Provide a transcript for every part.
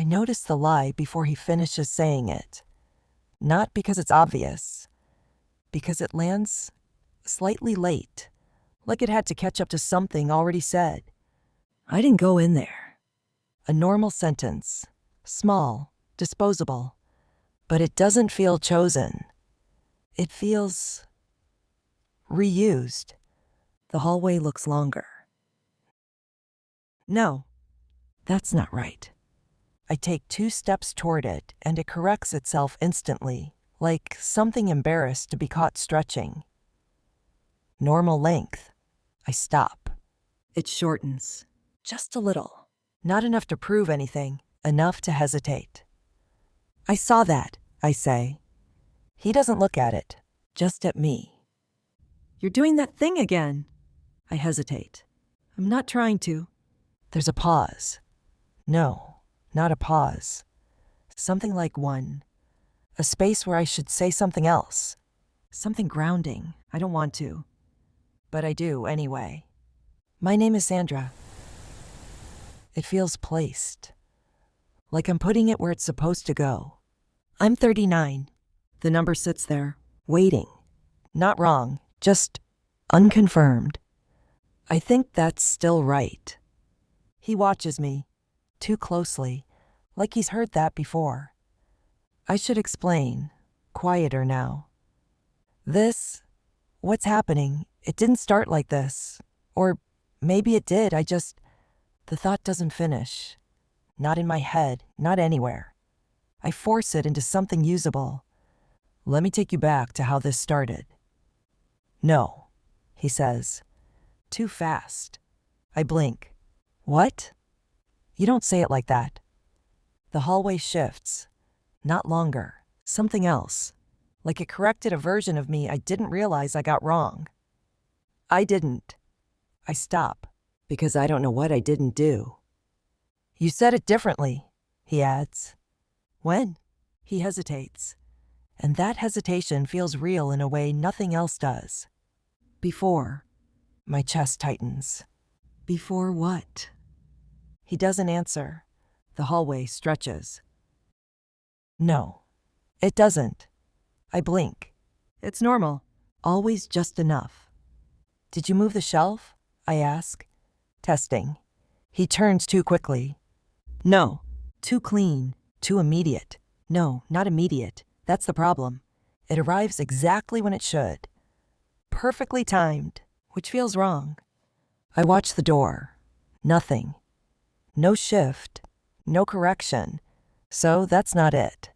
I notice the lie before he finishes saying it. Not because it's obvious, because it lands slightly late, like it had to catch up to something already said. I didn't go in there. A normal sentence, small, disposable, but it doesn't feel chosen. It feels reused. The hallway looks longer. No, that's not right. I take 2 steps toward it, and it corrects itself instantly, like something embarrassed to be caught stretching. Normal length. I stop. It shortens. Just a little. Not enough to prove anything, enough to hesitate. I saw that, I say. He doesn't look at it, just at me. You're doing that thing again. I hesitate. I'm not trying to. There's a pause. No, not a pause. Something like one. A space where I should say something else. Something grounding. I don't want to. But I do anyway. My name is Sandra. It feels placed. Like I'm putting it where it's supposed to go. I'm 39. The number sits there, waiting. Not wrong, just unconfirmed. I think that's still right. He watches me, too closely, like he's heard that before. I should explain, quieter now. What's happening, it didn't start like this. Or maybe it did, the thought doesn't finish. Not in my head, not anywhere. I force it into something usable. Let me take you back to how this started. No, he says. Too fast. I blink. What? You don't say it like that. The hallway shifts. Not longer. Something else. Like it corrected a version of me I didn't realize I got wrong. I didn't. I stop, because I don't know what I didn't do. You said it differently, he adds. When? He hesitates. And that hesitation feels real in a way nothing else does. Before. My chest tightens. Before what? He doesn't answer. The hallway stretches. No, it doesn't. I blink. It's normal. Always just enough. Did you move the shelf? I ask. Testing. He turns too quickly. No. Too clean. Too immediate. No, not immediate. That's the problem. It arrives exactly when it should. Perfectly timed, which feels wrong. I watch the door. Nothing. No shift. No correction. So that's not it.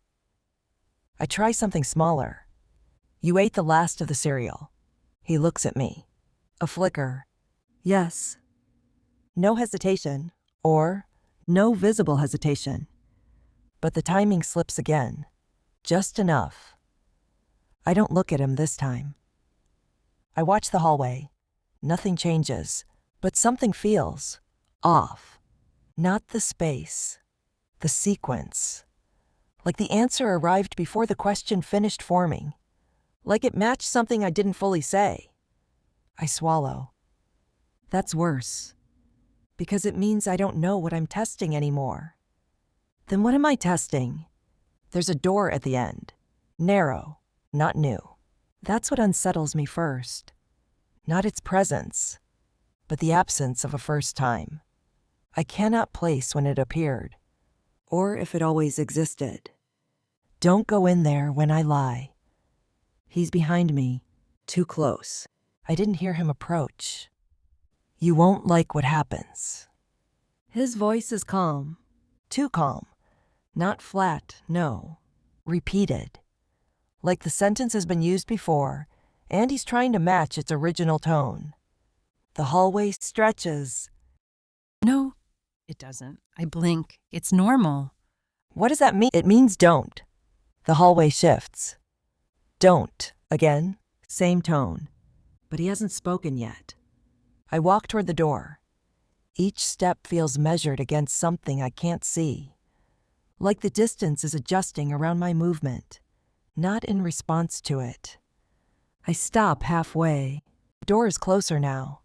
I try something smaller. You ate the last of the cereal. He looks at me. A flicker. Yes. No hesitation, or no visible hesitation. But the timing slips again. Just enough. I don't look at him this time. I watch the hallway. Nothing changes, but something feels off. Not the space, the sequence. Like the answer arrived before the question finished forming. Like it matched something I didn't fully say. I swallow. That's worse. Because it means I don't know what I'm testing anymore. Then what am I testing? There's a door at the end. Narrow, not new. That's what unsettles me first. Not its presence, but the absence of a first time. I cannot place when it appeared, or if it always existed. Don't go in there when I lie. He's behind me, too close. I didn't hear him approach. You won't like what happens. His voice is calm, too calm. Not flat, no. Repeated. Like the sentence has been used before, and he's trying to match its original tone. The hallway stretches. No, it doesn't. I blink. It's normal. What does that mean? It means don't. The hallway shifts. Don't. Again, same tone. But he hasn't spoken yet. I walk toward the door. Each step feels measured against something I can't see. Like the distance is adjusting around my movement, not in response to it. I stop halfway. The door is closer now.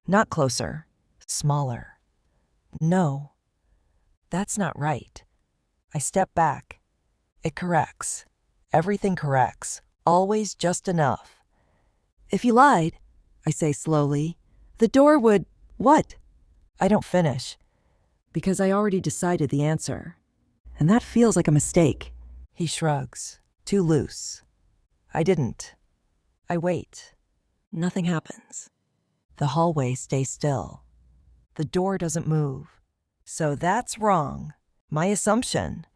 Not closer, smaller. No, that's not right. I step back. It corrects. Everything corrects. Always just enough. If you lied, I say slowly, the door would… What? I don't finish, because I already decided the answer. And that feels like a mistake. He shrugs. Too loose. I didn't. I wait. Nothing happens. The hallway stays still. The door doesn't move. So that's wrong. My assumption.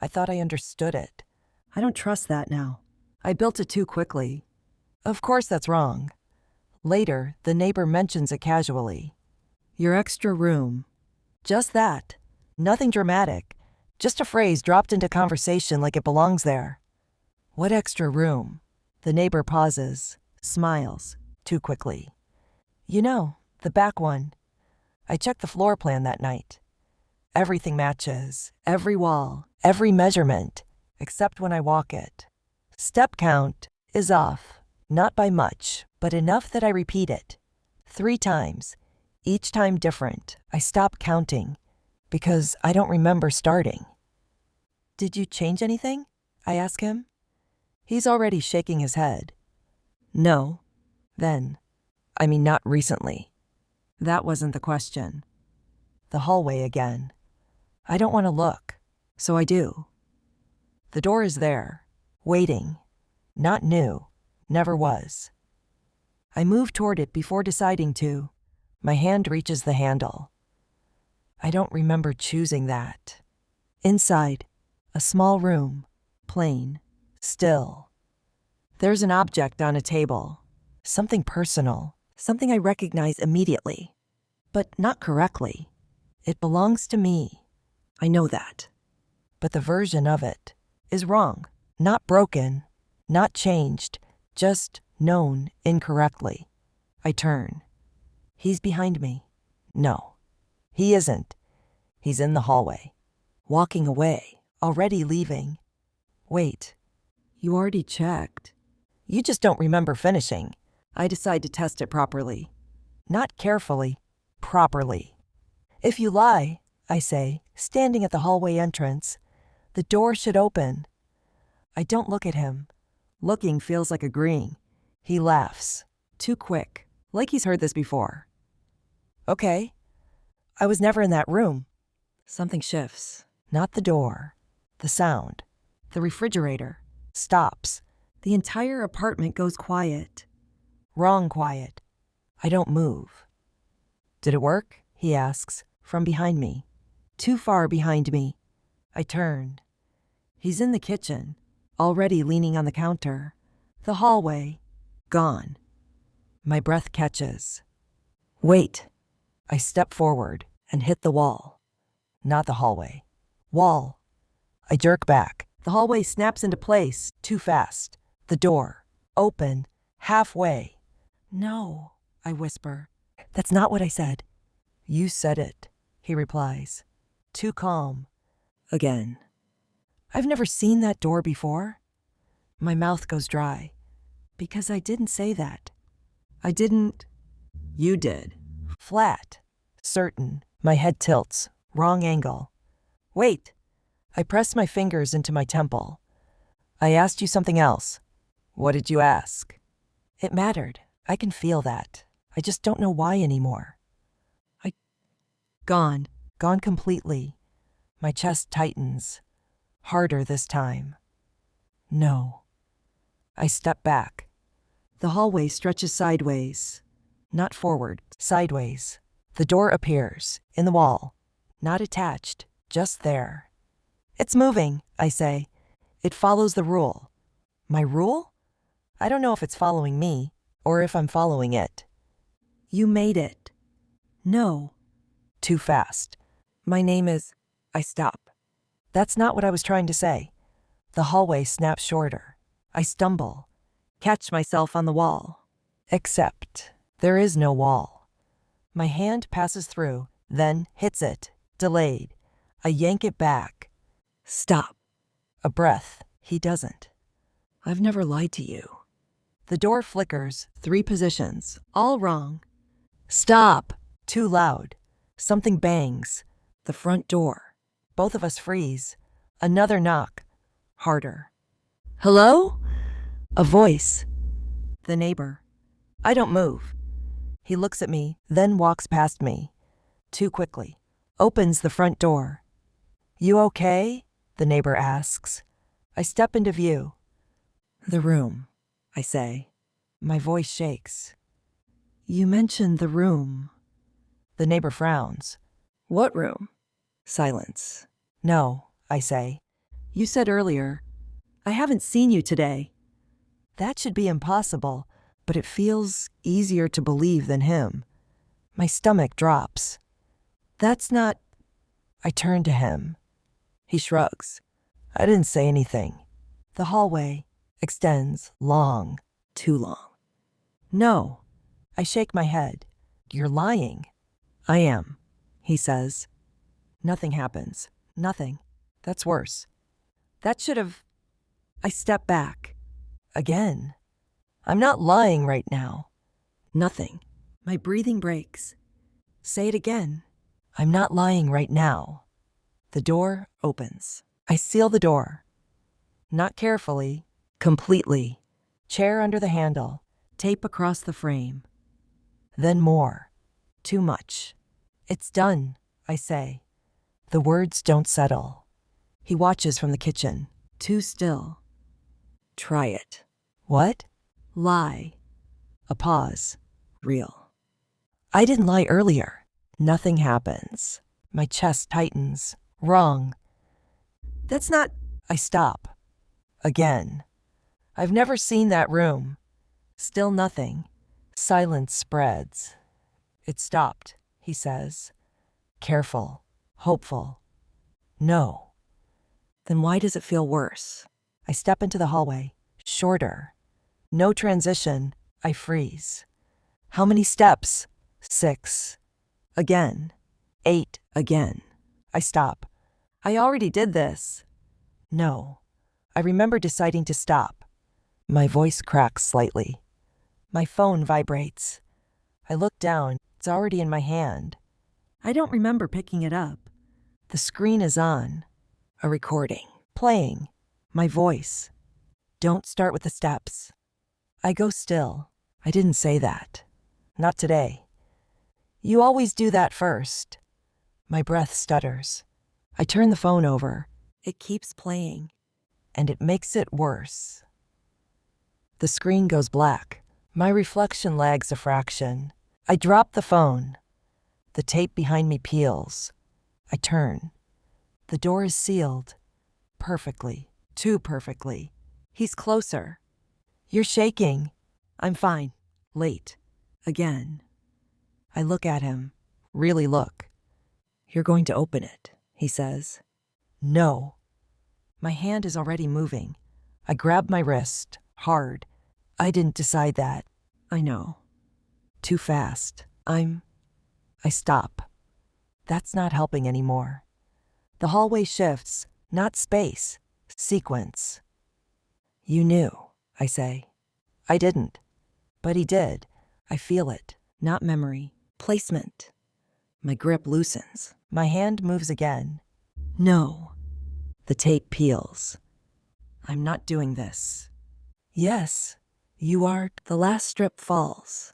I thought I understood it. I don't trust that now. I built it too quickly. Of course that's wrong. Later, the neighbor mentions it casually. Your extra room. Just that. Nothing dramatic. Just a phrase dropped into conversation like it belongs there. What extra room? The neighbor pauses, smiles, too quickly. You know, the back one. I checked the floor plan that night. Everything matches, every wall, every measurement, except when I walk it. Step count is off, not by much, but enough that I repeat it. 3 times, each time different. I stop counting, because I don't remember starting. Did you change anything? I ask him. He's already shaking his head. No. Then. I mean, not recently. That wasn't the question. The hallway again. I don't want to look, so I do. The door is there, waiting. Not new, never was. I move toward it before deciding to. My hand reaches the handle. I don't remember choosing that. Inside, a small room, plain, still. There's an object on a table, something personal, something I recognize immediately, but not correctly. It belongs to me. I know that. But the version of it is wrong, not broken, not changed, just known incorrectly. I turn. He's behind me. No, he isn't. He's in the hallway, walking away, already leaving. Wait, you already checked. You just don't remember finishing. I decide to test it properly. Not carefully, properly. If you lie, I say, standing at the hallway entrance, the door should open. I don't look at him. Looking feels like agreeing. He laughs. Too quick, like he's heard this before. Okay. I was never in that room. Something shifts. Not the door. The sound. The refrigerator stops. The entire apartment goes quiet. Wrong quiet. I don't move. Did it work? He asks, from behind me. Too far behind me. I turn. He's in the kitchen, already leaning on the counter. The hallway. Gone. My breath catches. Wait. I step forward and hit the wall. Not the hallway. Wall. I jerk back. The hallway snaps into place, too fast. The door. Open. Halfway. No, I whisper. That's not what I said. You said it, he replies. Too calm. Again. I've never seen that door before. My mouth goes dry. Because I didn't say that. I didn't. You did. Flat. Certain. My head tilts. Wrong angle. Wait. I press my fingers into my temple. I asked you something else. What did you ask? It mattered. I can feel that. I just don't know why anymore. Gone. Gone completely. My chest tightens. Harder this time. No. I step back. The hallway stretches sideways. Not forward, sideways. The door appears, in the wall. Not attached, just there. It's moving, I say. It follows the rule. My rule? I don't know if it's following me, or if I'm following it. You made it. No. Too fast. My name is… I stop. That's not what I was trying to say. The hallway snaps shorter. I stumble. Catch myself on the wall. Except there is no wall. My hand passes through, then hits it, delayed. I yank it back. Stop. A breath. He doesn't. I've never lied to you. The door flickers, 3 positions, all wrong. Stop. Too loud. Something bangs. The front door. Both of us freeze. Another knock. Harder. Hello? A voice. The neighbor. I don't move. He looks at me, then walks past me. Too quickly. Opens the front door. You okay? The neighbor asks. I step into view. The room, I say. My voice shakes. You mentioned the room. The neighbor frowns. What room? Silence. No, I say. You said earlier, I haven't seen you today. That should be impossible, but it feels easier to believe than him. My stomach drops. That's not... I turn to him. He shrugs. I didn't say anything. The hallway extends long, too long. No. I shake my head. You're lying. I am, he says. Nothing happens. Nothing. That's worse. That should have... I step back. Again. I'm not lying right now. Nothing. My breathing breaks. Say it again. I'm not lying right now. The door opens. I seal the door. Not carefully, completely. Chair under the handle, tape across the frame. Then more. Too much. It's done, I say. The words don't settle. He watches from the kitchen. Too still. Try it. What? Lie. A pause. Real. I didn't lie earlier. Nothing happens. My chest tightens. Wrong. That's not... I stop. Again. I've never seen that room. Still nothing. Silence spreads. It stopped, he says. Careful. Hopeful. No. Then why does it feel worse? I step into the hallway. Shorter. No transition. I freeze. How many steps? 6. Again. 8. Again. I stop. I already did this. No. I remember deciding to stop. My voice cracks slightly. My phone vibrates. I look down. It's already in my hand. I don't remember picking it up. The screen is on. A recording. Playing. My voice. Don't start with the steps. I go still. I didn't say that. Not today. You always do that first. My breath stutters. I turn the phone over. It keeps playing. And it makes it worse. The screen goes black. My reflection lags a fraction. I drop the phone. The tape behind me peels. I turn. The door is sealed. Perfectly. Too perfectly. He's closer. You're shaking. I'm fine. Late. Again. I look at him. Really look. You're going to open it, he says. No. My hand is already moving. I grab my wrist. Hard. I didn't decide that. I know. Too fast. I stop. That's not helping anymore. The hallway shifts. Not space. Sequence. You knew, I say. I didn't. But he did. I feel it. Not memory. Placement. My grip loosens. My hand moves again. No. The tape peels. I'm not doing this. Yes, you are. The last strip falls.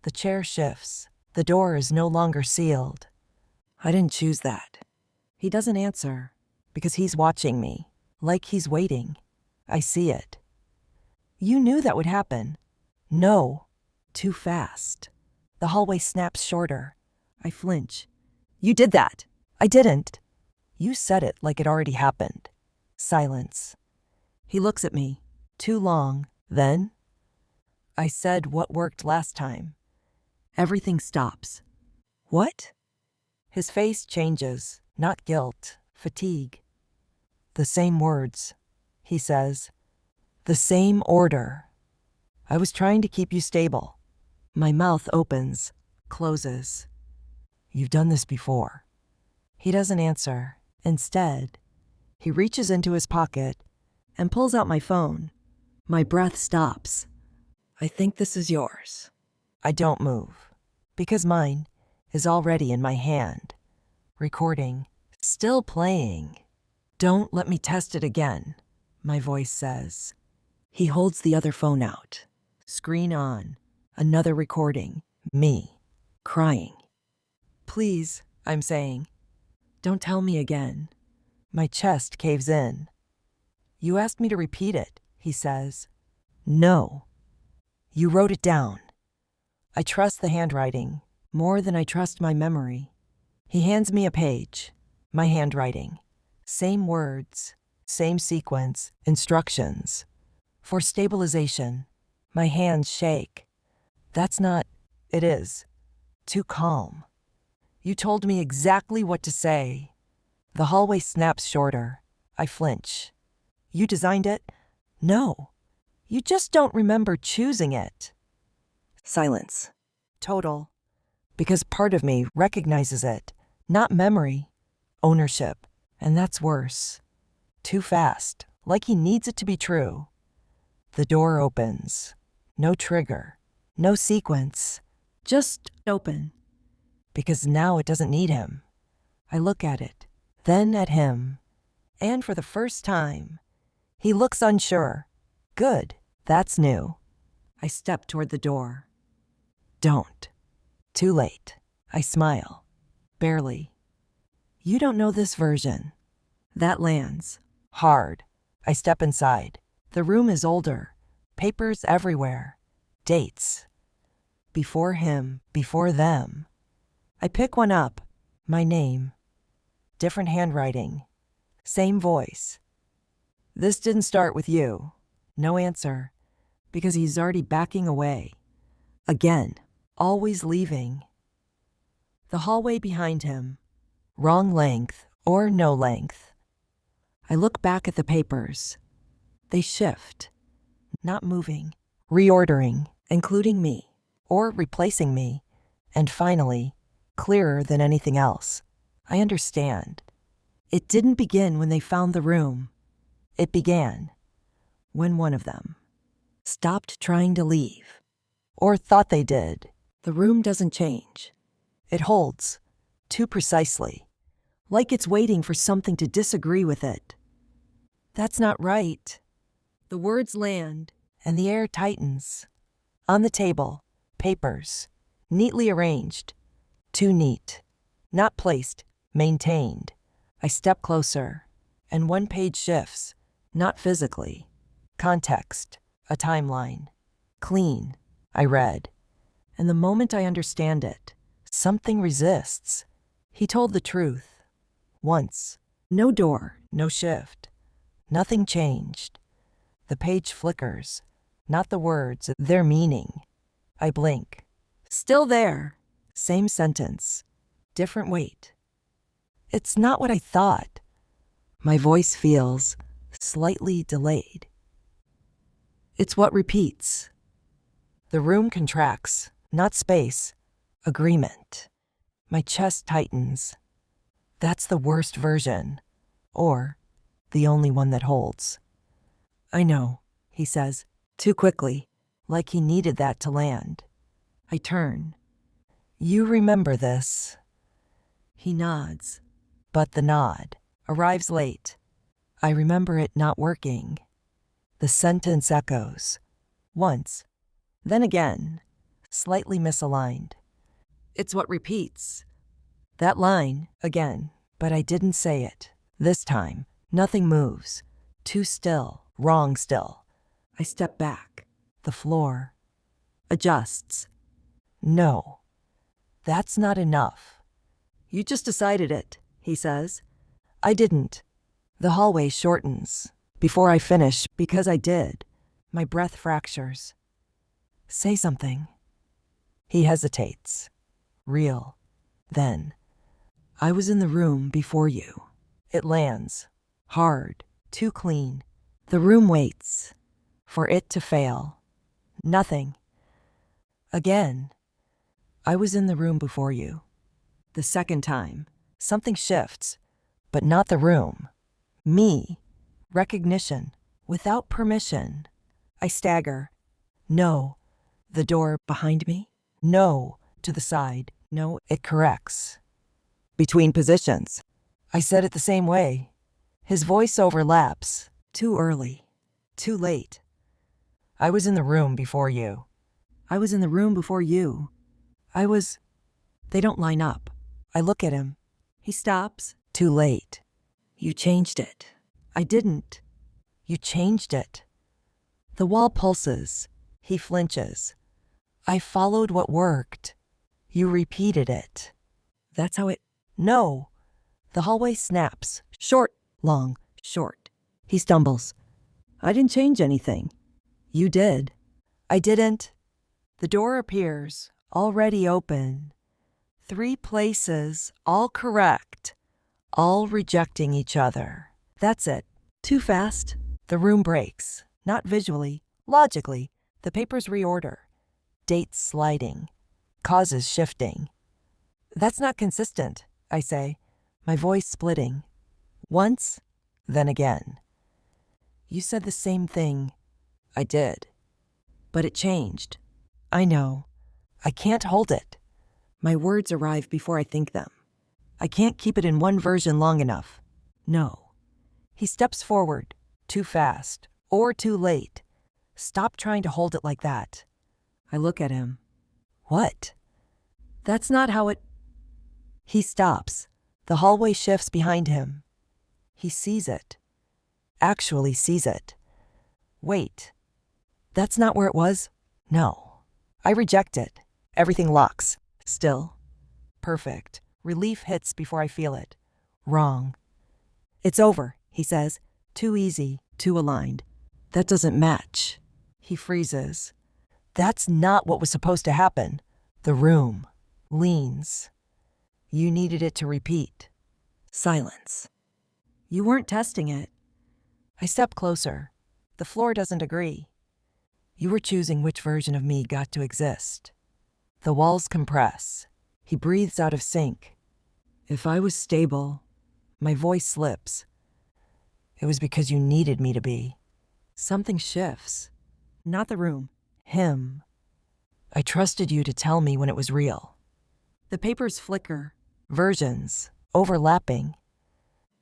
The chair shifts. The door is no longer sealed. I didn't choose that. He doesn't answer because he's watching me, like he's waiting. I see it. You knew that would happen. No. Too fast. The hallway snaps shorter. I flinch. You did that. I didn't. You said it like it already happened. Silence. He looks at me. Too long. Then? I said what worked last time. Everything stops. What? His face changes. Not guilt. Fatigue. The same words. He says. The same order. I was trying to keep you stable. My mouth opens. Closes. You've done this before. He doesn't answer. Instead, he reaches into his pocket and pulls out my phone. My breath stops. I think this is yours. I don't move, because mine is already in my hand. Recording, Still playing. Don't let me test it again, my voice says. He holds the other phone out. Screen on. Another recording. Me. Crying. Please, I'm saying. Don't tell me again. My chest caves in. You asked me to repeat it, he says. No. You wrote it down. I trust the handwriting more than I trust my memory. He hands me a page. My handwriting. Same words, same sequence, instructions. For stabilization, my hands shake. That's not, it is. Too calm. You told me exactly what to say. The hallway snaps shorter. I flinch. You designed it? No. You just don't remember choosing it. Silence. Total. Because part of me recognizes it. Not memory. Ownership. And that's worse. Too fast. Like he needs it to be true. The door opens. No trigger. No sequence. Just open. Because now it doesn't need him. I look at it. Then at him. And for the first time, he looks unsure. Good. That's new. I step toward the door. Don't. Too late. I smile. Barely. You don't know this version. That lands. Hard. I step inside. The room is older. Papers everywhere. Dates. Before him, before them. I pick one up. My name. Different handwriting. Same voice. This didn't start with you. No answer. Because he's already backing away. Again. Always leaving. The hallway behind him. Wrong length or no length. I look back at the papers. They shift. Not moving. Reordering, including me. Or replacing me. And finally, clearer than anything else. I understand. It didn't begin when they found the room. It began when one of them stopped trying to leave. Or thought they did. The room doesn't change. It holds, too precisely, like it's waiting for something to disagree with it. That's not right. The words land, and the air tightens. On the table, papers, neatly arranged. Too neat. Not placed, maintained. I step closer, and one page shifts, not physically. Context, a timeline. Clean, I read. And the moment I understand it, something resists. He told the truth. Once. No door, no shift. Nothing changed. The page flickers. Not the words, their meaning. I blink. Still there. Same sentence. Different weight. It's not what I thought. My voice feels slightly delayed. It's what repeats. The room contracts, not space, agreement. My chest tightens. That's the worst version, or the only one that holds. I know, he says, too quickly, like he needed that to land. I turn. You remember this. He nods, but the nod arrives late. I remember it not working. The sentence echoes. Once, then again, slightly misaligned. It's what repeats. That line, again, but I didn't say it. This time, nothing moves. Too still, wrong still. I step back. The floor adjusts. No, that's not enough. You just decided it, he says. I didn't. The hallway shortens. Before I finish, because I did, my breath fractures. Say something. He hesitates. Real. Then, I was in the room before you. It lands. Hard. Too clean. The room waits. For it to fail. Nothing. Again. I was in the room before you. The second time, something shifts, but not the room. Me. Recognition. Without permission. I stagger. No. The door behind me? No. To the side. No, it corrects. Between positions. I said it the same way. His voice overlaps. Too early. Too late. I was in the room before you. I was in the room before you. They don't line up. I look at him. He stops. Too late. You changed it. I didn't. You changed it. The wall pulses. He flinches. I followed what worked. You repeated it. That's how it... No. The hallway snaps. Short, long, short. He stumbles. I didn't change anything. You did. I didn't. The door appears, already open. 3 places, all correct, all rejecting each other. That's it. Too fast. The room breaks. Not visually, logically. The papers reorder. Dates sliding. Causes shifting. That's not consistent, I say, my voice splitting. Once, then again. You said the same thing. I did. But it changed. I know. I can't hold it. My words arrive before I think them. I can't keep it in one version long enough. No. He steps forward, too fast, or too late. Stop trying to hold it like that. I look at him. What? That's not how it... He stops. The hallway shifts behind him. He sees it. Actually sees it. Wait. That's not where it was? No. I reject it. Everything locks. Still. Perfect. Relief hits before I feel it. Wrong. It's over, he says. Too easy, too aligned. That doesn't match. He freezes. That's not what was supposed to happen. The room leans. You needed it to repeat. Silence. You weren't testing it. I step closer. The floor doesn't agree. You were choosing which version of me got to exist. The walls compress. He breathes out of sync. If I was stable, my voice slips. It was because you needed me to be. Something shifts. Not the room. Him. I trusted you to tell me when it was real. The papers flicker. Versions. Overlapping.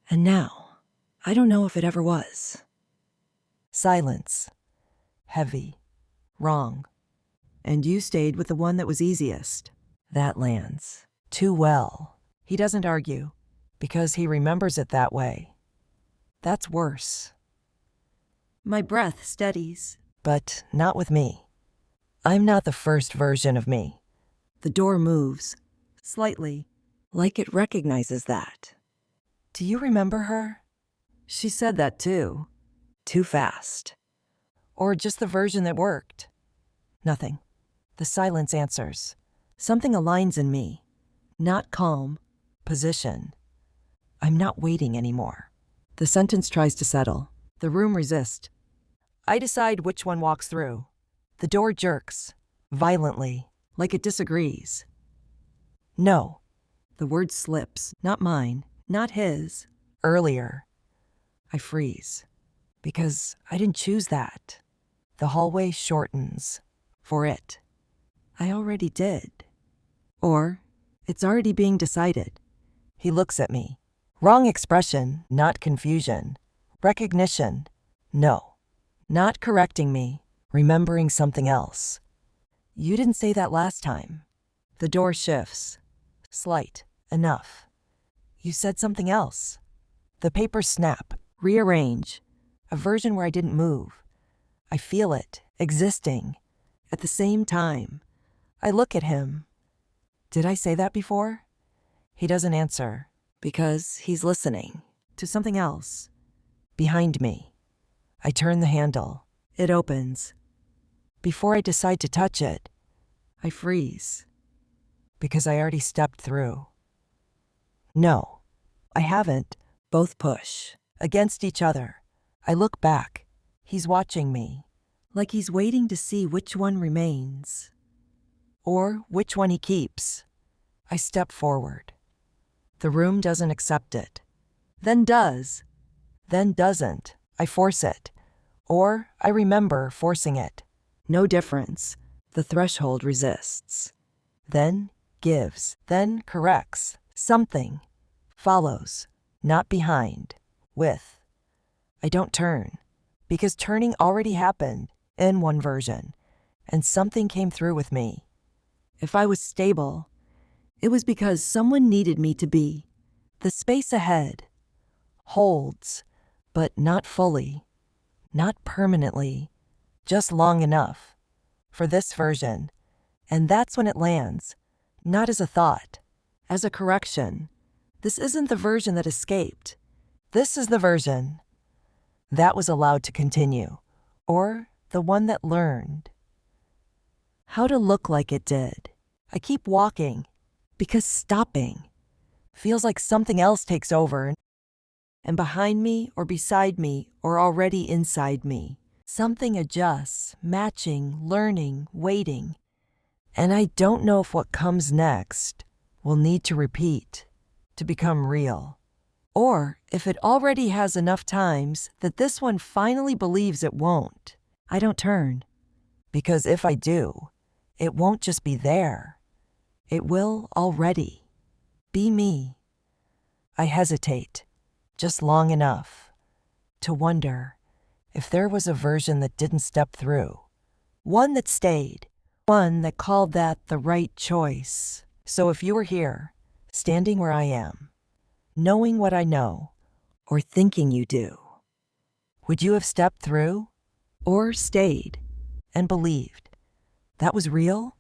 And now, I don't know if it ever was. Silence. Heavy. Wrong. And you stayed with the one that was easiest. That lands. Too well. He doesn't argue, because he remembers it that way. That's worse. My breath steadies. But not with me. I'm not the first version of me. The door moves. Slightly. Like it recognizes that. Do you remember her? She said that too. Too fast. Or just the version that worked? Nothing. The silence answers. Something aligns in me. Not calm. Position. I'm not waiting anymore. The sentence tries to settle. The room resists. I decide which one walks through. The door jerks. Violently. Like it disagrees. No. The word slips. Not mine. Not his. Earlier. I freeze. Because I didn't choose that. The hallway shortens. For it. I already did. Or, it's already being decided. He looks at me. Wrong expression, not confusion. Recognition. No. Not correcting me. Remembering something else. You didn't say that last time. The door shifts. Slight. Enough. You said something else. The papers snap. Rearrange. A version where I didn't move. I feel it. Existing. At the same time. I look at him. Did I say that before? He doesn't answer. Because he's listening. To something else. Behind me. I turn the handle. It opens. Before I decide to touch it, I freeze. Because I already stepped through. No, I haven't. Both push. Against each other. I look back. He's watching me. Like he's waiting to see which one remains. Or which one he keeps. I step forward. The room doesn't accept it. Then does. Then doesn't. I force it. Or I remember forcing it. No difference. The threshold resists. Then gives. Then corrects. Something. Follows. not behind, with. I don't turn, because turning already happened in one version, and something came through with me. If I was stable, it was because someone needed me to be. The space ahead holds, but not fully, not permanently, just long enough for this version. And that's when it lands, not as a thought, as a correction. This isn't the version that escaped. This is the version that was allowed to continue, or the one that learned how to look like it did. I keep walking because stopping feels like something else takes over, and behind me or beside me or already inside me, something adjusts, matching, learning, waiting. And I don't know if what comes next will need to repeat to become real, or if it already has enough times that this one finally believes it won't. I don't turn, because if I do, it won't just be there. It will already be me. I hesitate just long enough to wonder if there was a version that didn't step through, one that stayed, one that called that the right choice. So if you were here, standing where I am, knowing what I know, or thinking you do, would you have stepped through or stayed and believed that was real?